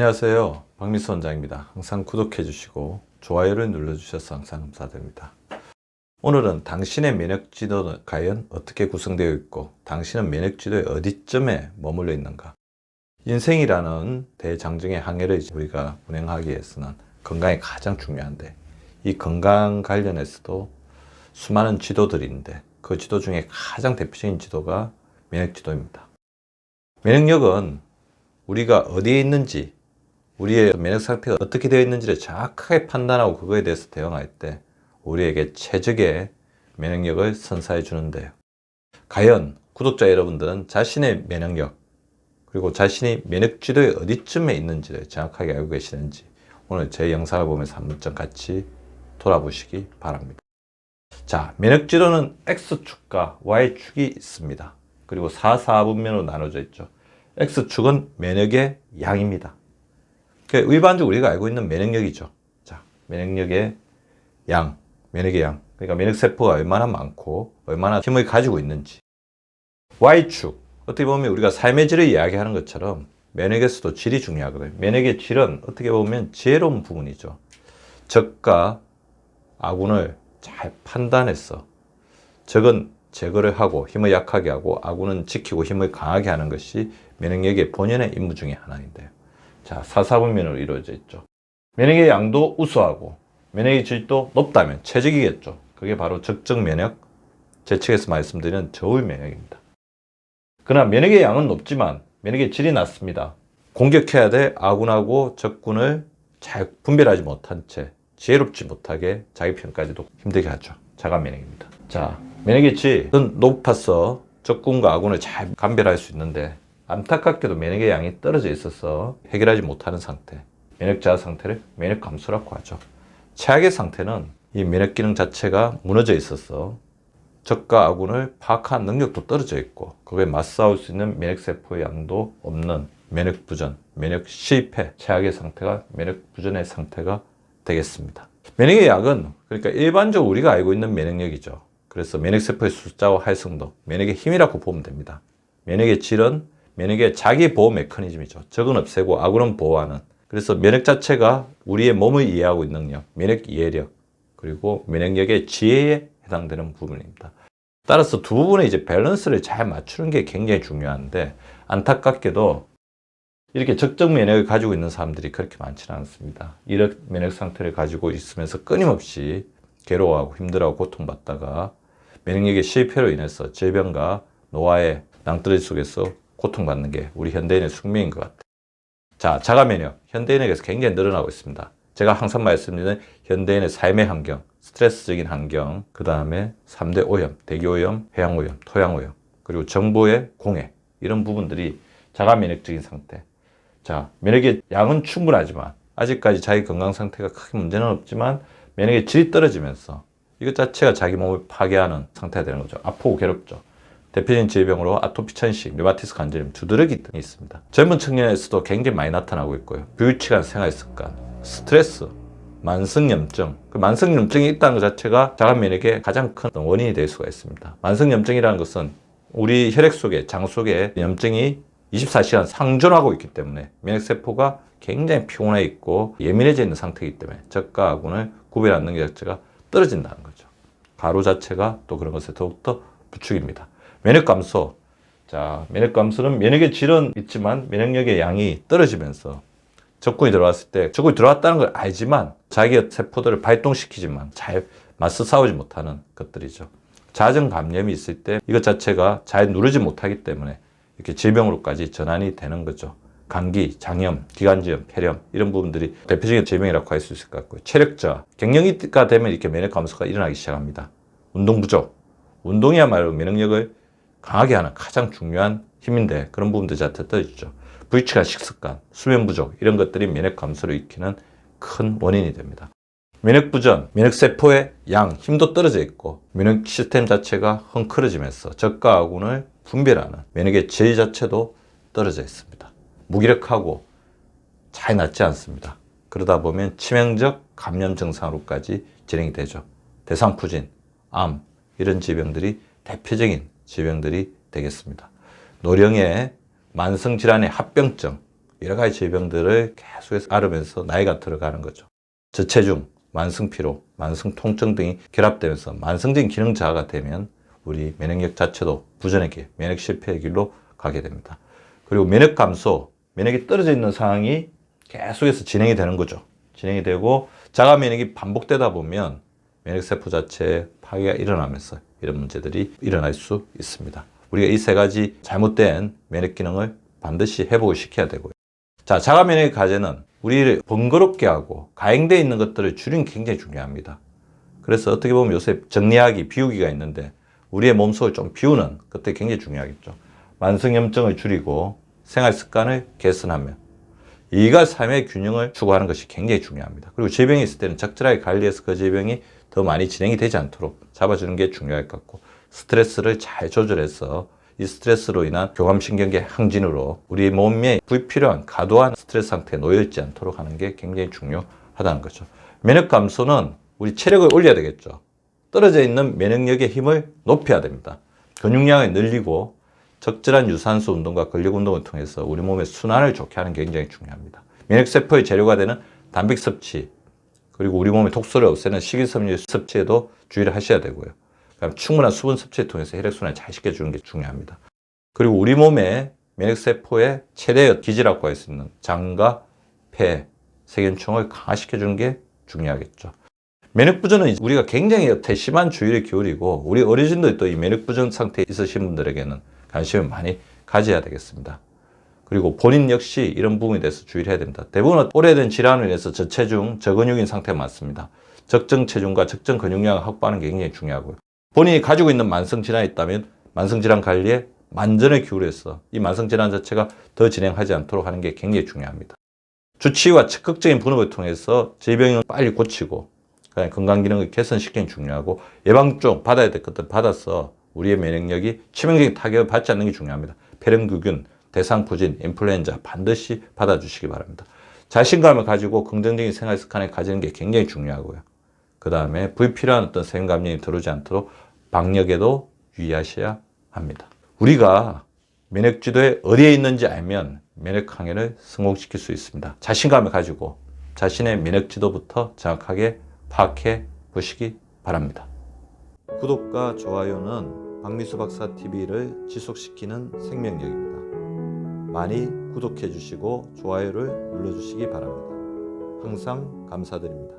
안녕하세요. 박미수 원장입니다. 항상 구독해 주시고 좋아요를 눌러 주셔서 항상 감사드립니다. 오늘은 당신의 면역 지도는 과연 어떻게 구성되어 있고 당신은 면역 지도의 어디쯤에 머물러 있는가? 인생이라는 대장정의 항해를 우리가 운행하기 위해서는 건강이 가장 중요한데, 이 건강 관련해서도 수많은 지도들이 있는데 그 지도 중에 가장 대표적인 지도가 면역 지도입니다. 면역력은 우리가 어디에 있는지, 우리의 면역 상태가 어떻게 되어 있는지를 정확하게 판단하고 그거에 대해서 대응할 때 우리에게 최적의 면역력을 선사해 주는데요. 과연 구독자 여러분들은 자신의 면역력, 그리고 자신이 면역 지도의 어디쯤에 있는지를 정확하게 알고 계시는지 오늘 제 영상을 보면서 한 번쯤 같이 돌아보시기 바랍니다. 자, 면역 지도는 X축과 Y축이 있습니다. 그리고 4분면으로 나눠져 있죠. X축은 면역의 양입니다. 일반적으로 우리가 알고 있는 면역력이죠. 자, 면역력의 양, 면역의 양. 그러니까 면역세포가 얼마나 많고 얼마나 힘을 가지고 있는지. Y축, 어떻게 보면 우리가 삶의 질을 이야기하는 것처럼 면역에서도 질이 중요하거든요. 면역의 질은 어떻게 보면 지혜로운 부분이죠. 적과 아군을 잘 판단해서 적은 제거를 하고 힘을 약하게 하고 아군은 지키고 힘을 강하게 하는 것이 면역력의 본연의 임무 중에 하나인데요. 자, 4분면으로 이루어져 있죠. 면역의 양도 우수하고 면역의 질도 높다면 최적이겠죠. 그게 바로 적정 면역, 제 측에서 말씀드리는 저울 면역입니다. 그러나 면역의 양은 높지만 면역의 질이 낮습니다. 공격해야 될 아군하고 적군을 잘 분별하지 못한 채 지혜롭지 못하게 자기 편까지도 힘들게 하죠. 자가 면역입니다. 자, 면역의 질은 높아서 적군과 아군을 잘 감별할 수 있는데 안타깝게도 면역의 양이 떨어져 있어서 해결하지 못하는 상태, 면역 저하 상태를 면역 감소라고 하죠. 최악의 상태는 이 면역 기능 자체가 무너져 있어서 적과 아군을 파악하는 능력도 떨어져 있고 그거에 맞싸울 수 있는 면역세포의 양도 없는 면역 부전, 면역 실패, 최악의 상태가 면역 부전의 상태가 되겠습니다. 면역의 약은 그러니까 일반적으로 우리가 알고 있는 면역력이죠. 그래서 면역세포의 숫자와 활성도, 면역의 힘이라고 보면 됩니다. 면역의 질은 면역의 자기 보호 메커니즘이죠. 적은 없애고 아군은 보호하는. 그래서 면역 자체가 우리의 몸을 이해하고 있는 능력, 면역 이해력, 그리고 면역력의 지혜에 해당되는 부분입니다. 따라서 두 부분의 이제 밸런스를 잘 맞추는 게 굉장히 중요한데 안타깝게도 이렇게 적정 면역을 가지고 있는 사람들이 그렇게 많지는 않습니다. 이런 면역 상태를 가지고 있으면서 끊임없이 괴로워하고 힘들어하고 고통받다가 면역력의 실패로 인해서 질병과 노화의 낭떠러지 속에서 고통받는 게 우리 현대인의 숙명인 것 같아요. 자, 자가 면역. 현대인에게서 굉장히 늘어나고 있습니다. 제가 항상 말씀드리는 현대인의 삶의 환경, 스트레스적인 환경, 그 다음에 3대 오염, 대기오염, 해양오염, 토양오염, 그리고 정보의 공해, 이런 부분들이 자가 면역적인 상태. 자, 면역의 양은 충분하지만 아직까지 자기 건강 상태가 크게 문제는 없지만 면역의 질이 떨어지면서 이것 자체가 자기 몸을 파괴하는 상태가 되는 거죠. 아프고 괴롭죠. 대표적인 질병으로 아토피 천식, 류마티스 관절염, 두드러기 등이 있습니다. 젊은 청년에서도 굉장히 많이 나타나고 있고요. 불규칙한 생활 습관, 스트레스, 만성염증. 그 만성염증이 있다는 것 자체가 자가 면역의 가장 큰 원인이 될 수가 있습니다. 만성염증이라는 것은 우리 혈액 속에, 장 속에 염증이 24시간 상존하고 있기 때문에 면역세포가 굉장히 피곤해 있고 예민해져 있는 상태이기 때문에 적과 아군을 구별하는 능력 자체가 떨어진다는 거죠. 가루 자체가 또 그런 것에 더욱더 부축입니다. 면역 감소. 자, 면역 감소는 면역의 질은 있지만 면역력의 양이 떨어지면서 적군이 들어왔을 때 적군이 들어왔다는 걸 알지만 자기의 세포들을 발동시키지만 잘 맞서 싸우지 못하는 것들이죠. 자정 감염이 있을 때 이것 자체가 잘 누르지 못하기 때문에 이렇게 질병으로까지 전환이 되는 거죠. 감기, 장염, 기관지염, 폐렴 이런 부분들이 대표적인 질병이라고 할 수 있을 것 같고요. 체력 저하. 갱년기가 되면 이렇게 면역 감소가 일어나기 시작합니다. 운동 부족. 운동이야말로 면역력을 강하게 하는 가장 중요한 힘인데 그런 부분들 자체 떨어지죠. 불규칙한 식습관, 수면 부족 이런 것들이 면역 감소를 일으키는 큰 원인이 됩니다. 면역 부전, 면역세포의 양, 힘도 떨어져 있고 면역 시스템 자체가 헝클어지면서 적과 아군을 분별하는 면역의 질 자체도 떨어져 있습니다. 무기력하고 잘 낫지 않습니다. 그러다 보면 치명적 감염 증상으로까지 진행이 되죠. 대상포진, 암 이런 질병들이 대표적인 질병들이 되겠습니다. 노령의 만성질환의 합병증, 여러 가지 질병들을 계속해서 앓으면서 나이가 들어가는 거죠. 저체중, 만성피로, 만성통증 등이 결합되면서 만성적인 기능 저하가 되면 우리 면역력 자체도 부전의 길, 면역 실패의 길로 가게 됩니다. 그리고 면역 감소, 면역이 떨어져 있는 상황이 계속해서 진행이 되는 거죠. 진행이 되고 자가 면역이 반복되다 보면 면역세포 자체에 파괴가 일어나면서 이런 문제들이 일어날 수 있습니다. 우리가 이 세 가지 잘못된 면역 기능을 반드시 회복을 시켜야 되고요. 자, 자가 면역의 과제는 우리를 번거롭게 하고 가행되어 있는 것들을 줄이는 게 굉장히 중요합니다. 그래서 어떻게 보면 요새 정리하기, 비우기가 있는데 우리의 몸속을 좀 비우는 것들이 굉장히 중요하겠죠. 만성염증을 줄이고 생활 습관을 개선하며 일과 삶의 균형을 추구하는 것이 굉장히 중요합니다. 그리고 질병이 있을 때는 적절하게 관리해서 그 질병이 더 많이 진행이 되지 않도록 잡아주는 게 중요할 것 같고, 스트레스를 잘 조절해서 이 스트레스로 인한 교감신경계 항진으로 우리 몸에 불필요한 과도한 스트레스 상태에 놓여있지 않도록 하는 게 굉장히 중요하다는 거죠. 면역 감소는 우리 체력을 올려야 되겠죠. 떨어져 있는 면역력의 힘을 높여야 됩니다. 근육량을 늘리고 적절한 유산소 운동과 근력 운동을 통해서 우리 몸의 순환을 좋게 하는 게 굉장히 중요합니다. 면역세포의 재료가 되는 단백 섭취, 그리고 우리 몸의 독소를 없애는 식이섬유 섭취에도 주의를 하셔야 되고요. 그다음 충분한 수분 섭취를 통해서 혈액순환을 잘 시켜주는 게 중요합니다. 그리고 우리 몸의 면역세포의 최대 기지라고 할 수 있는 장과 폐, 세균총을 강화시켜주는 게 중요하겠죠. 면역부전은 우리가 굉장히 심한 주의를 기울이고 우리 어르신들 또 이 면역부전 상태에 있으신 분들에게는 관심을 많이 가져야 되겠습니다. 그리고 본인 역시 이런 부분에 대해서 주의를 해야 됩니다. 대부분 오래된 질환을 인해서 저체중, 저근육인 상태가 많습니다. 적정 체중과 적정 근육량을 확보하는 게 굉장히 중요하고요. 본인이 가지고 있는 만성질환이 있다면 만성질환 관리에 만전을 기울여서 이 만성질환 자체가 더 진행하지 않도록 하는 게 굉장히 중요합니다. 주치의와 적극적인 분업을 통해서 질병을 빨리 고치고 건강기능을 개선시키는 게 중요하고, 예방종 받아야 될 것들 받아서 우리의 면역력이 치명적인 타격을 받지 않는 게 중요합니다. 폐렴규균, 대상포진, 인플루엔자 반드시 받아주시기 바랍니다. 자신감을 가지고 긍정적인 생활 습관을 가지는 게 굉장히 중요하고요. 그 다음에 불필요한 어떤 세균 감염이 들어오지 않도록 방역에도 유의하셔야 합니다. 우리가 면역 지도에 어디에 있는지 알면 면역 항해를 성공시킬 수 있습니다. 자신감을 가지고 자신의 면역 지도부터 정확하게 파악해 보시기 바랍니다. 구독과 좋아요는 박미수 박사 TV를 지속시키는 생명력입니다. 많이 구독해 주시고 좋아요를 눌러 주시기 바랍니다. 항상 감사드립니다.